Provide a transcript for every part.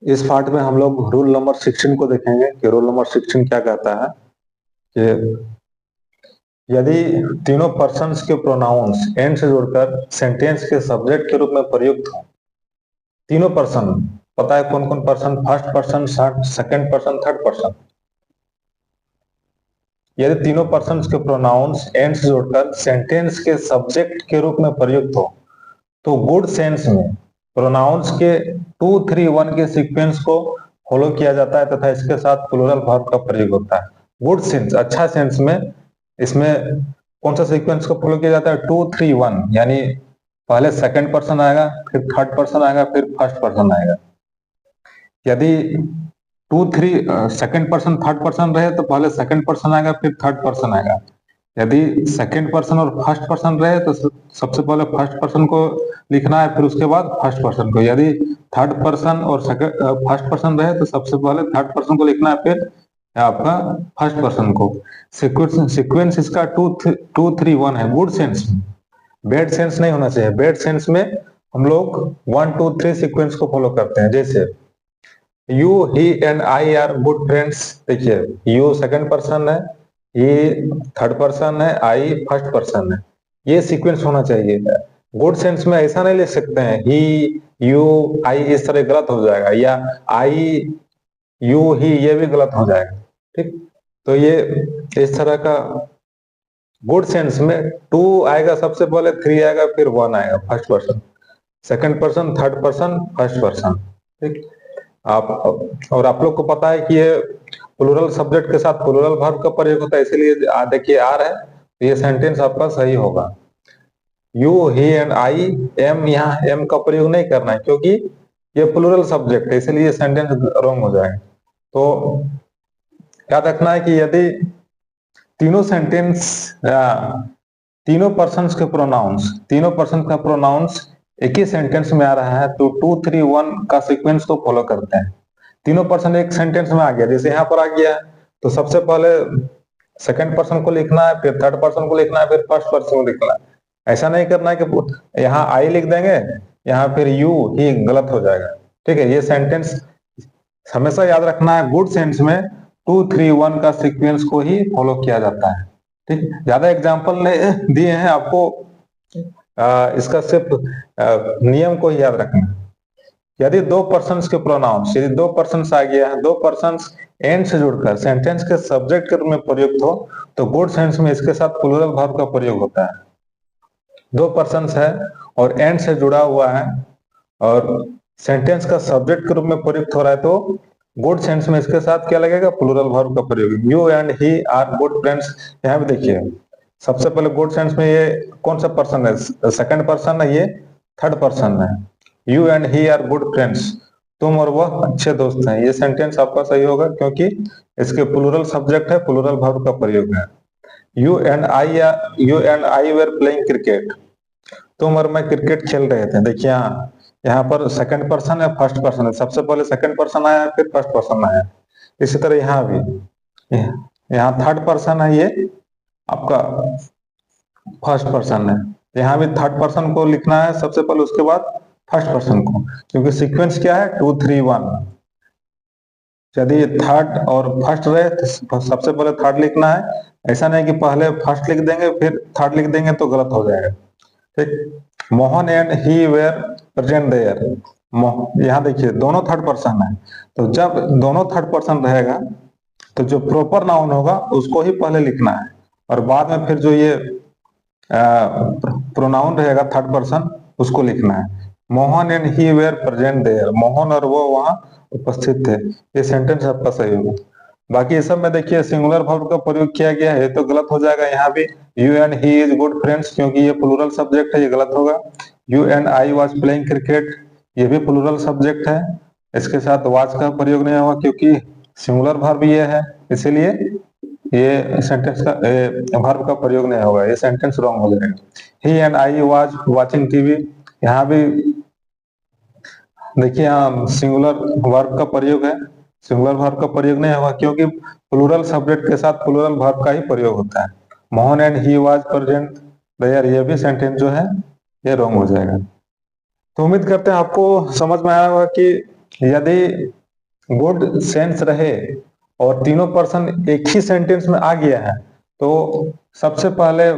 इस पार्ट में हम लोग रूल नंबर 16 को देखेंगे कि रूल नंबर 16 क्या कहता है कि यदि तीनों पर्सन्स के प्रोनाउंस एंड से जुड़कर सेंटेंस के सब्जेक्ट के रूप में प्रयुक्त हो। तीनों पर्सन, पता है कौन कौन person? First person, second person, third person. यदि तीनों पर्सन के प्रोनाउंस एंड से जोड़कर सेंटेंस के सब्जेक्ट के रूप में प्रयुक्त हो तो गुड सेंस में प्रोनाउंस के 2 3 1 के सीक्वेंस को फॉलो किया जाता है तथा इसके साथ प्लूरल वर्ब का प्रयोग होता है। गुड सेंस, अच्छा सेंस में इसमें कौन सा सीक्वेंस को फॉलो किया जाता है? 2 3 1, यानी पहले सेकंड पर्सन आएगा, फिर थर्ड पर्सन आएगा, फिर फर्स्ट पर्सन आएगा। यदि 2 3 सेकंड पर्सन थर्ड पर्सन रहे तो पहले सेकंड पर्सन आएगा, फिर थर्ड पर्सन आएगा। यदि सेकंड पर्सन और फर्स्ट पर्सन रहे तो सबसे पहले फर्स्ट पर्सन को लिखना है, फिर उसके बाद फर्स्ट पर्सन को। यदि थर्ड पर्सन और फर्स्ट पर्सन रहे तो सबसे पहले थर्ड पर्सन को लिखना है, फिर आपका फर्स्ट पर्सन को। सीक्वेंस इसका 2 3 1 है गुड सेंस में। बैड सेंस नहीं होना चाहिए। बैड सेंस में हम लोग 1 2 3 सीक्वेंस को फॉलो करते हैं। जैसे you, he and I R good friends. देखिए, यू सेकंड पर्सन है, ही थर्ड पर्सन है, आई फर्स्ट पर्सन है। ये सीक्वेंस होना चाहिए। गुड सेंस में ऐसा नहीं लिख सकते हैं ही, यू, आई, इस तरह गलत हो जाएगा, या आई, यू, ही, ये भी गलत हो जाएगा। ठीक, तो ये इस तरह का गुड सेंस में 2 आएगा सबसे पहले, 3 आएगा, फिर 1 आएगा, first person, second person, third person, first person. ठीक, आप और आप लोग को पता है कि ये प्लूरल सब्जेक्ट के साथ प्लूरल वर्ब का प्रयोग होता है, इसीलिए देखिए आर है तो ये सेंटेंस आपका सही होगा। You, he and I, am, यहाँ एम का प्रयोग नहीं करना है क्योंकि ये प्लूरल सब्जेक्ट है, इसलिए ये सेंटेंस रॉन्ग हो जाएगा। तो याद रखना है कि यदि तीनों सेंटेंस तीनों पर्सन का प्रोनाउंस एक ही सेंटेंस में आ रहा है तो 2 3 1 का सीक्वेंस को फॉलो करते हैं। तीनों पर्सन एक सेंटेंस में आ गया, जैसे यहाँ पर आ गया तो सबसे पहले सेकंड पर्सन को लिखना है, फिर थर्ड पर्सन को लिखना है, फिर फर्स्ट पर्सन को लिखना है। ऐसा नहीं करना है कि यहाँ आई लिख देंगे, यहाँ फिर यू ही गलत हो जाएगा। ठीक है, ये सेंटेंस हमेशा याद रखना है। गुड सेंस में 2 3 1 का सीक्वेंस को ही फॉलो किया जाता है। ठीक, ज्यादा एग्जाम्पल दिए हैं आपको, इसका सिर्फ नियम को ही याद रखना है। यदि दो पर्सन्स के प्रोनाउंस, यदि दो पर्सन्स आ गया है, दो पर्सन्स एंड से जुड़कर सेंटेंस के सब्जेक्ट के रूप में प्रयुक्त हो तो गुड सेंस में इसके साथ प्लूरल वर्ब का प्रयोग होता है। दो पर्सन्स है और एंड से जुड़ा हुआ है और सेंटेंस का सब्जेक्ट के रूप में प्रयुक्त हो रहा है तो गुड सेंस में इसके साथ क्या लगेगा? प्लूरल वर्ब का प्रयोग। You and he are good friends. यहाँ पे देखिए सबसे पहले गुड सेंस में ये कौन सा पर्सन है? सेकंड पर्सन है, ये थर्ड पर्सन है। You and he are good friends, तुम और वह अच्छे दोस्त हैं। ये सेंटेंस आपका सही होगा क्योंकि इसके प्लूरल सब्जेक्ट है, प्लूरल वर्ब का प्रयोग है। You and I were playing cricket, तुम और मैं क्रिकेट खेल रहे थे। देखिए यहाँ पर सेकंड पर्सन है, फर्स्ट पर्सन है, सबसे पहले सेकंड पर्सन आया, फिर फर्स्ट पर्सन आया। इसी तरह यहाँ भी, यहाँ थर्ड पर्सन है, ये आपका फर्स्ट पर्सन है। यहाँ भी थर्ड पर्सन को लिखना है सबसे पहले, उसके बाद फर्स्ट पर्सन को, क्योंकि सीक्वेंस क्या है? 2 3 1। यदि थर्ड और फर्स्ट रहे तो सबसे पहले थर्ड लिखना है। ऐसा नहीं कि पहले फर्स्ट लिख देंगे फिर थर्ड लिख देंगे तो गलत हो जाएगा। ठीक, Mohan and he were present there. यहाँ देखिए दोनों थर्ड पर्सन है, तो जब दोनों थर्ड पर्सन रहेगा तो जो प्रॉपर नाउन होगा उसको ही पहले लिखना है और बाद में फिर जो ये प्रोनाउन रहेगा थर्ड पर्सन उसको लिखना है। Mohan and he were present there, Mohan और वो वहां उपस्थित थे। ये सेंटेंस आपका सही होगा। बाकी ये सब में देखिए सिंगुलर वर्ब का प्रयोग किया गया है तो गलत हो जाएगा। यहाँ भी you and he is good friends, क्योंकि ये प्लूरल सब्जेक्ट है, ये गलत होगा। You and I was playing cricket, ये भी प्लूरल सब्जेक्ट है, इसके साथ वाज का प्रयोग नहीं होगा क्योंकि सिंगुलर वर्ब ये है, इसीलिए ये सेंटेंस का वर्ब का प्रयोग नहीं होगा, ये सेंटेंस रॉन्ग हो जाएगा। He and I was watching TV, यहाँ भी देखिए यहाँ सिंगुलर वर्ब का प्रयोग है, सिंगुलर वर्ब का प्रयोग नहीं होगा क्योंकि प्लूरल सब्जेक्ट के साथ प्लूरल वर्ब का ही प्रयोग होता है। Mohan and he was present there, ये भी सेंटेंस जो है ये रॉन्ग हो जाएगा। तो उम्मीद करते हैं आपको समझ में आया होगा कि यदि गुड सेंस रहे और तीनों पर्सन एक ही सेंटेंस में आ गया है तो सबसे पहले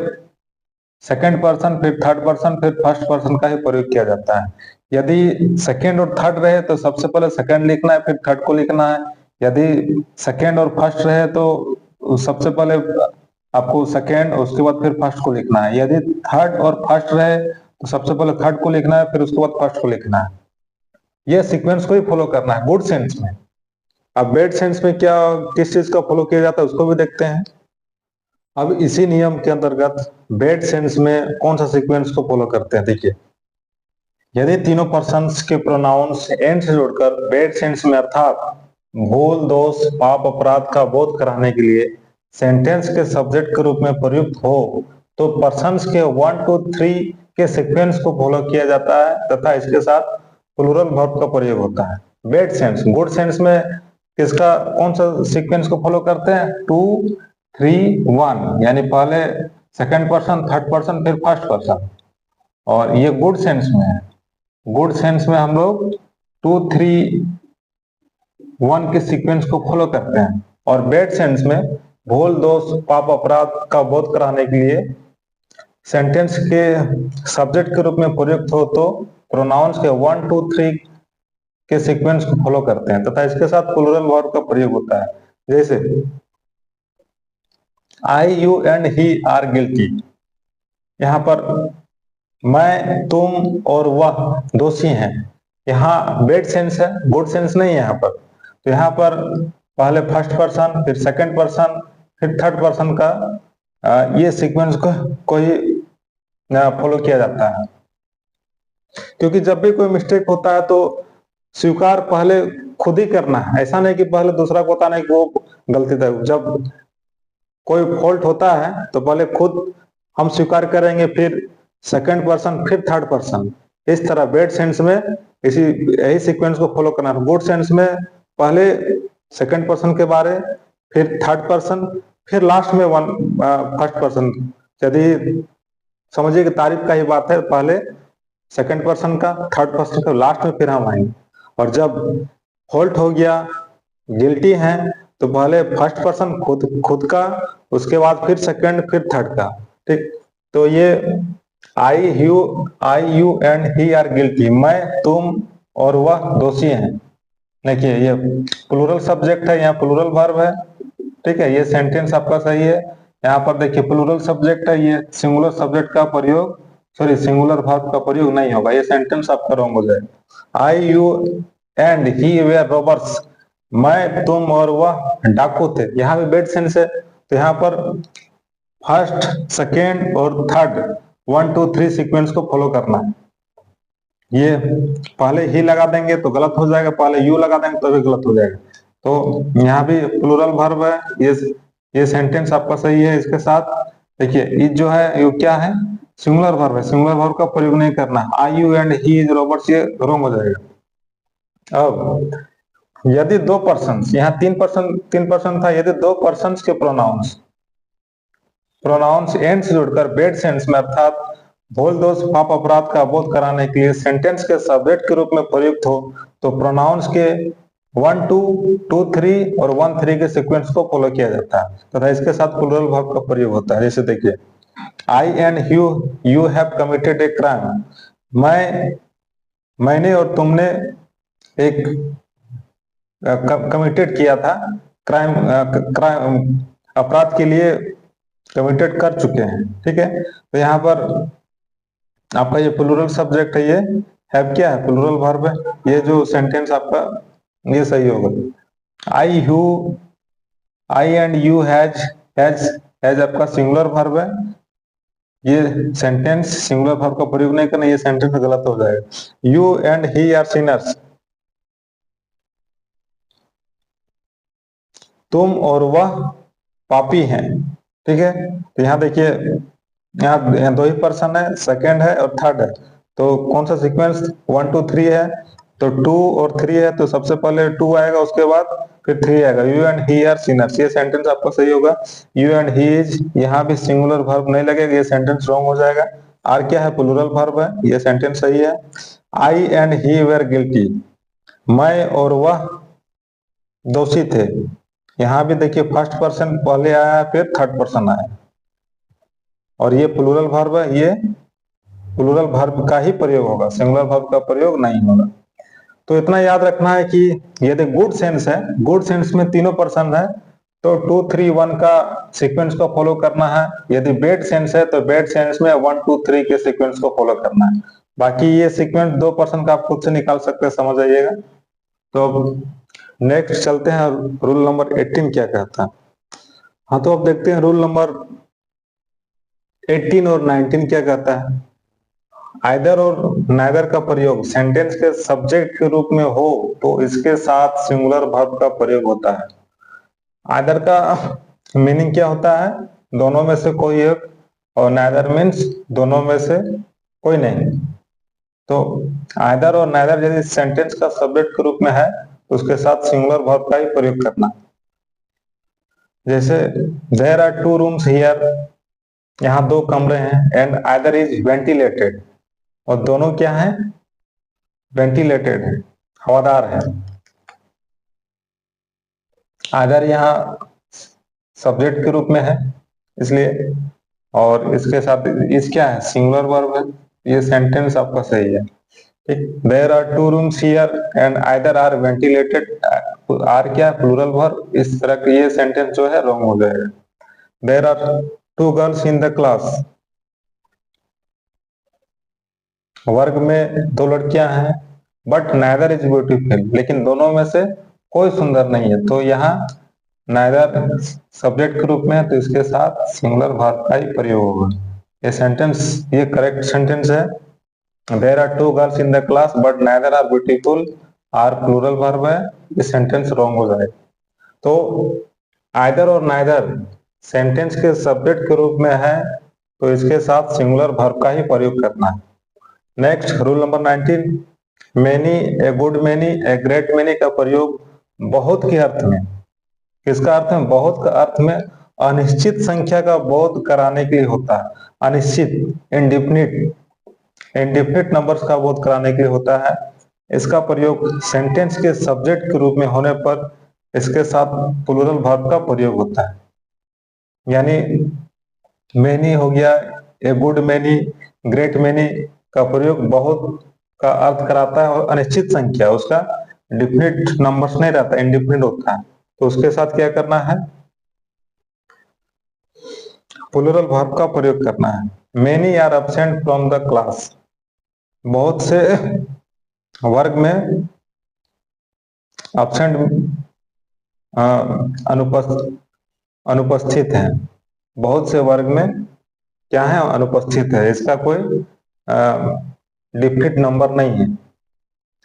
सेकंड पर्सन, फिर थर्ड पर्सन, फिर फर्स्ट पर्सन का ही प्रयोग किया जाता है। यदि सेकंड और थर्ड रहे तो सबसे पहले सेकंड लिखना है, फिर थर्ड को लिखना है। यदि सेकंड और फर्स्ट रहे तो सबसे पहले आपको सेकंड, उसके बाद फिर फर्स्ट को लिखना है। यदि थर्ड और फर्स्ट रहे तो सबसे पहले थर्ड को लिखना है, फिर उसके बाद फर्स्ट को लिखना है। यह सीक्वेंस को ही फॉलो करना है गुड सेंस में। अब बैड सेंस में क्या, किस चीज का फॉलो किया जाता है उसको भी देखते हैं। अब इसी नियम के अंतर्गत बैड सेंस में कौन सा सीक्वेंस को फॉलो करते हैं, देखिए। यदि तीनों पर्सन्स के प्रोनाउंस एंड से जोड़कर बैड सेंस में अर्थात भूल, दोष, पाप, अपराध का बोध कराने के लिए सेंटेंस के सब्जेक्ट के रूप में प्रयुक्त हो तो पर्सन्स के 1 2 3 के सीक्वेंस को फॉलो किया जाता है तथा इसके साथ प्लूरल वर्ब का प्रयोग होता है। बैड सेंस, गुड सेंस में किसका, कौन सा सीक्वेंस को फॉलो करते हैं? 2 3 1, यानी पहले सेकंड पर्सन, थर्ड पर्सन, फिर फर्स्ट पर्सन। और ये गुड सेंस में है। गुड सेंस में हम लोग 2 3 1 के सीक्वेंस को फॉलो करते हैं। और बैड सेंस में भूल, दोष, पाप, अपराध का बोध कराने के लिए सेंटेंस के सब्जेक्ट के रूप में प्रयुक्त हो तो प्रोनाउंस के 1 2 3 के सीक्वेंस को फॉलो करते हैं तथा इसके साथ प्लूरल वर्ब का प्रयोग होता है। जैसे I, you and he are guilty. यहाँ पर मैं, तुम और वह दोषी हैं। यहाँ बैड सेंस है, गुड सेंस नहीं है यहाँ पर। तो यहाँ पर पहले फर्स्ट पर्सन, फिर सेकंड पर्सन, फिर थर्ड पर्सन का ये सीक्वेंस को ही फॉलो किया जाता है। क्योंकि जब भी कोई मिस्टेक होता है तो स्वीकार पहले खुद ही करना है। ऐसा नहीं कि पहले दूसरा को बताना है कि वो गलती था। जब कोई फॉल्ट होता है तो पहले खुद हम स्वीकार करेंगे, फिर सेकंड पर्सन, फिर थर्ड पर्सन। इस तरह बैड सेंस में यही सीक्वेंस को फॉलो करना है। गुड सेंस में पहले सेकंड पर्सन के बारे, फिर थर्ड पर्सन, फिर लास्ट में फर्स्ट पर्सन। यदि समझिए कि तारीफ का ही बात है, पहले सेकंड पर्सन का, थर्ड पर्सन का, लास्ट में फिर हम आएंगे। और जब फॉल्ट हो गया, गिल्टी है, तो पहले फर्स्ट पर्सन खुद का, उसके बाद फिर सेकंड, फिर थर्ड का। ठीक, तो ये I you and he are guilty, मैं, तुम और वह दोषी हैं। देखिए ये प्लूरल सब्जेक्ट है, यहाँ प्लूरल वर्ब है। ठीक है, ये सेंटेंस आपका सही है। यहाँ पर देखिए प्लूरल सब्जेक्ट है, ये सिंगुलर सब्जेक्ट का प्रयोग, सॉरी सिंगुलर वर्ब का प्रयोग नहीं होगा, ये सेंटेंस आपका रॉन्ग हो जाएगा। I, you and he were robbers, मैं, तुम और वह डाकू थे। यहाँ भी बैड सेंस है, तो यहाँ पर फर्स्ट, सेकेंड और थर्ड 1 2 3 सीक्वेंस को फॉलो करना है। ये पहले ही लगा देंगे तो गलत हो जाएगा, पहले यू लगा देंगे तो भी गलत हो जाएगा। तो यहाँ भी प्लूरल वर्ब है, ये सेंटेंस आपका सही है। इसके साथ देखिए इज जो है ये क्या है, सिंगुलर वर्ब है, सिंगुलर वर्ब का प्रयोग नहीं करना है। I, you and he is robbers, ये रॉन्ग हो जाएगा। अब यदि दो पर्सन, यहाँ तीन पर्सन था, यदि दो पर्सन के प्रोनाउंस एंड से जुड़कर बैड सेंस में अर्थात भूल, दोष, पाप, अपराध का बोध कराने के लिए सेंटेंस के सब्जेक्ट के रूप में प्रयुक्त हो तो प्रोनाउंस के 1 2 2 3 और 1 3 के सीक्वेंस को फॉलो किया जाता है तथा इसके साथ प्लूरल वर्ब का प्रयोग होता है। जैसे देखिए I and you have committed a crime, मैंने और तुमने एक कमिटेड किया था, क्राइम अपराध के लिए कमिटेड कर चुके हैं। ठीक है, तो यहाँ पर आपका ये प्लूरल सब्जेक्ट है, ये हैव क्या है, प्लूरल वर्ब है। ये जो सेंटेंस आपका ये सही होगा। आई एंड यू हैज आपका सिंगुलर वर्ब है। ये सेंटेंस सिंगुलर वर्ब का प्रयोग नहीं करना, ये सेंटेंस गलत हो जाएगा। You and he are sinners, तुम और वह पापी हैं। ठीक है, तो यहाँ देखिए यहाँ दो ही पर्सन है, सेकंड है और थर्ड है। तो कौन सा सीक्वेंस 1 2 3 है, तो 2 और 3 है, तो सबसे पहले 2 आएगा, उसके बाद फिर 3 आएगा। You and he are sinners, ये सेंटेंस आपका सही होगा। यू एंड ही इज, यहाँ भी सिंगुलर वर्ब नहीं लगेगा, ये सेंटेंस रॉन्ग हो जाएगा। आर क्या है, प्लूरल वर्ब है, ये सेंटेंस सही है। आई एंड ही वेर गिल्टी, मैं और वह दोषी थे। यहाँ भी देखिए फर्स्ट पर्सन पहले आया फिर थर्ड पर्सन आया, और ये प्लूरल वर्ब है, ये प्लूरल वर्ब का ही प्रयोग होगा, सिंगुलर वर्ब का प्रयोग नहीं होगा। तो इतना याद रखना है कि यदि गुड सेंस है, गुड सेंस में तीनों पर्सन है तो 2 3 1 का सीक्वेंस को फॉलो करना है। यदि बैड सेंस है तो बैड सेंस में 1 2 3 के सीक्वेंस को फॉलो करना है। बाकी ये सीक्वेंस 2 पर्सन का आप खुद से निकाल सकते हैं, समझ आइएगा। तो अब नेक्स्ट चलते हैं, रूल नंबर 18 क्या कहता है। हाँ, तो अब देखते हैं रूल नंबर 18 और 19 क्या कहता है। आइदर और नाइदर का प्रयोग सेंटेंस के सब्जेक्ट के रूप में हो तो इसके साथ सिंगुलर वर्ब का प्रयोग होता है। आइदर का मीनिंग क्या होता है, दोनों में से कोई एक, और नाइदर मीन्स दोनों में से कोई नहीं। तो आइदर और नाइदर यदि सेंटेंस का सब्जेक्ट के रूप में है तो उसके साथ सिंगुलर वर्ब का ही प्रयोग करना। जैसे देयर आर 2 रूम्स हियर, यहाँ 2 कमरे हैं, एंड आइदर इज वेंटिलेटेड, और दोनों क्या है, वेंटिलेटेड है, हवादार है। आइदर यहाँ सब्जेक्ट के रूप में है इसलिए, और इसके साथ इस क्या है, सिंगुलर वर्ब है। ये सेंटेंस आपका सही है। There are 2 rooms here and either are ventilated, are क्या है, प्लूरल वर्ब। इस तरह का ये सेंटेंस जो है रॉन्ग हो जाएगा। There are 2 girls in the class, वर्ग में 2 लड़कियां हैं, बट नाइदर इज ब्यूटीफुल, लेकिन दोनों में से कोई सुंदर नहीं है। तो यहाँ नाइदर सब्जेक्ट के रूप में है तो इसके साथ सिंगुलर वर्ब का ही प्रयोग होगा। ये सेंटेंस, ये करेक्ट सेंटेंस है। There are 2 girls in the class but neither are beautiful, are plural verb है, ये सेंटेंस रॉन्ग हो जाएगा। तो आइदर और नाइदर सेंटेंस के सब्जेक्ट के रूप में है तो इसके साथ सिंगुलर वर्ब का ही प्रयोग करना है। Next rule number 19, many, a good many, a great many का प्रयोग बहुत के अर्थ में, किसका अर्थ में, बहुत का अर्थ में अनिश्चित संख्या का बोध कराने के लिए होता है। अनिश्चित, इंडिफिनिट नंबर्स का बोध कराने के लिए होता है। इसका प्रयोग सेंटेंस के सब्जेक्ट के रूप में होने पर इसके साथ प्लूरल वर्ब का प्रयोग होता है। यानी मैनी हो गया, ए गुड मैनी, ग्रेट मैनी का प्रयोग बहुत का अर्थ कराता है, और अनिश्चित संख्या उसका डिफिनिट नंबर्स नहीं रहता, इंडिफिनिट होता है। तो उसके साथ क्या करना है, प्लूरल वर्ब का प्रयोग करना है। Many are absent from the class, बहुत से वर्ग में एब्सेंट अनुपस्थित है, बहुत से वर्ग में क्या है, अनुपस्थित है। इसका कोई डिफिनिट नंबर नहीं है,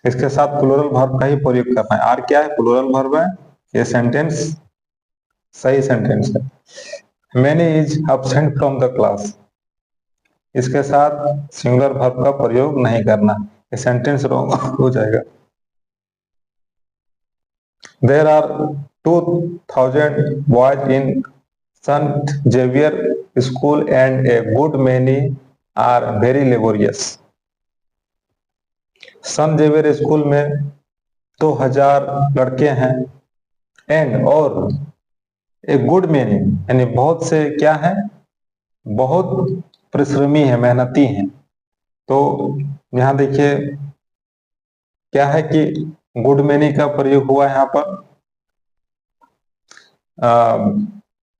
इसके साथ प्लूरल वर्ब का ही प्रयोग करना है। आर क्या है, प्लूरल वर्ब है। ये सेंटेंस सही सेंटेंस है। Many is absent from the class, इसके साथ सिंगुलर वर्ब का प्रयोग नहीं करना, ये सेंटेंस रॉन्ग हो जाएगा। There are 2000 boys in saint Xavier school and a good many are very laborious. Saint Xavier school में 2000 लड़के हैं, एंड और ए गुड मैनी यानी बहुत से क्या है, बहुत परिश्रमी है, मेहनती हैं। तो यहाँ देखिए क्या है कि गुड मैनी का प्रयोग हुआ यहाँ पर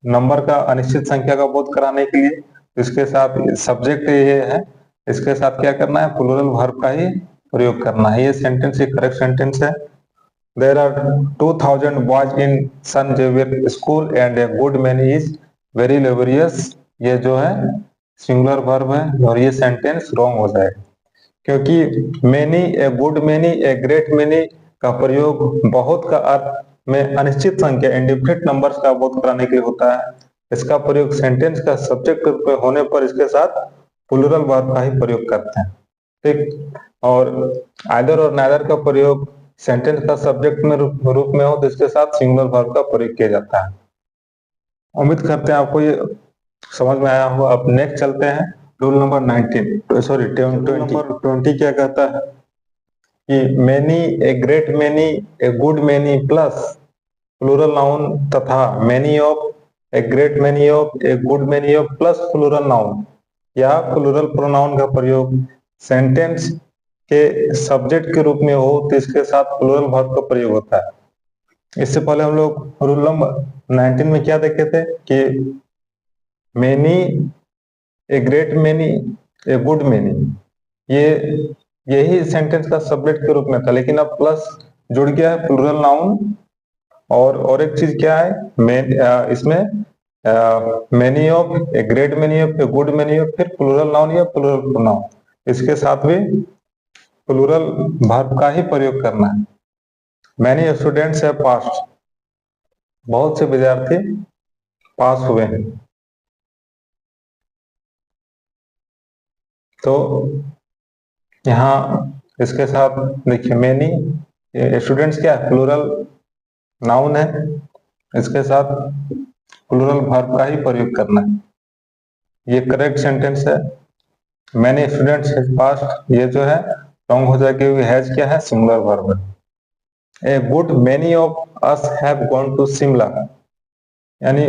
नंबर का, अनिश्चित संख्या का बोध कराने के लिए। इसके साथ सब्जेक्ट ये है, इसके साथ क्या करना है, प्लूरल वर्ब का ही प्रयोग करना है। ये सेंटेंस एक करेक्ट सेंटेंस है। There are 2000 boys in saint Xavier school and a good many is very laborious, ये जो है सिंगुलर वर्ब है, और ये सेंटेंस रॉन्ग हो जाएगा। क्योंकि many, a good many, a great many का प्रयोग बहुत का अर्थ में अनिश्चित संख्या, इंडिफिनिट नंबर्स का बोध कराने के लिए होता है। इसका प्रयोग सेंटेंस का सब्जेक्ट होने पर इसके साथ प्लूरल वर्ब का ही प्रयोग करते हैं। ठीक, और आइदर और नाइदर का प्रयोग सेंटेंस का सब्जेक्ट में रूप में हो तो इसके साथ सिंगुलर वर्ब का प्रयोग किया जाता है। उम्मीद करते हैं आपको ये समझ में आया होगा। अब नेक्स्ट चलते हैं रूल नंबर 19, सॉरी 20 क्या कहता है। कि many, a great many, a good many plus plural noun तथा many of, a great many of, a good many of plus plural noun या प्लूरल प्रोनाउन का प्रयोग सेंटेंस के सब्जेक्ट के रूप में हो तो इसके साथ प्लूरल वर्ब का प्रयोग होता है। इससे पहले हम लोग रूल नंबर 19 में क्या देखे थे कि many, a great many, a good many, यही सेंटेंस का सब्जेक्ट के रूप में था, लेकिन अब प्लस जुड़ गया है प्लूरल नाउन और एक चीज क्या है इसमें many of, a great many of, a good many of, फिर प्लूरल नाउन या प्लूरल प्रोनाउन, इसके साथ भी प्लूरल वर्ब का ही प्रयोग करना है। मैनी स्टूडेंट्स हैव पास्ड, बहुत से विद्यार्थी पास हुए हैं। तो यहाँ इसके साथ देखिए मैनी स्टूडेंट्स क्या है, प्लूरल नाउन है, इसके साथ प्लूरल वर्ब का ही प्रयोग करना है। ये करेक्ट सेंटेंस है। मैनी स्टूडेंट्स हैव पास्ड, ये जो है रॉन्ग हो जाएगा क्योंकि हैज क्या है, सिंगुलर वर्ब है। A good many of us have gone to Shimla, यानी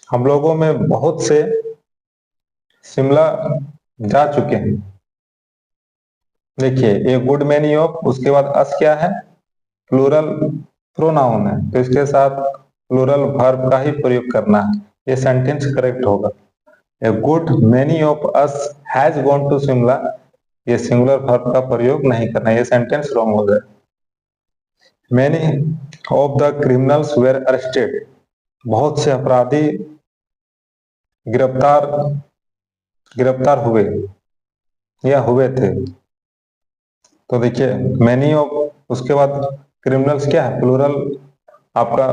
हम लोगों में बहुत से शिमला जा चुके हैं। देखिए ए गुड मैनी ऑफ, उसके बाद अस क्या है, प्लूरल प्रोनाउन है, तो इसके साथ प्लूरल वर्ब का ही प्रयोग करना है, ये सेंटेंस करेक्ट होगा। A good many of us has gone to Shimla, ये सिंगुलर वर्ब का प्रयोग नहीं करना, ये सेंटेंस रॉन्ग हो जाए। Many of the criminals were arrested, बहुत से अपराधी गिरफ्तार हुए या हुए थे। तो देखिए मैनी ऑफ, उसके बाद क्रिमिनल्स क्या है, प्लूरल आपका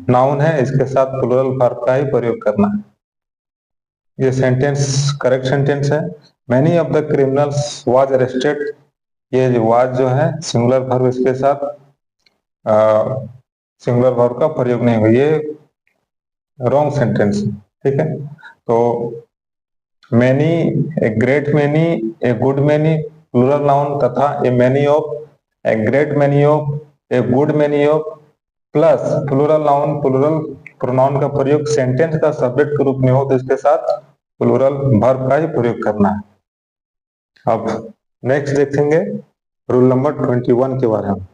नाउन है, इसके साथ प्लूरल वर्ब का ही प्रयोग करना है। ये सेंटेंस करेक्ट सेंटेंस है। Many of the criminals was arrested, ये वाज जो है सिंगुलर वर्ब, इसके साथ सिंगुलर वर्ब का प्रयोग नहीं हुआ, ये रॉन्ग सेंटेंस है, ठीक है। तो many, a great many, a good many plural noun तथा a many of, a great many of, a good many of plus plural noun, plural pronoun का प्रयोग सेंटेंस का सब्जेक्ट के रूप में हो तो इसके साथ प्लूरल वर्ब का ही प्रयोग करना है। अब नेक्स्ट देखेंगे रूल नंबर 21 के बारे में।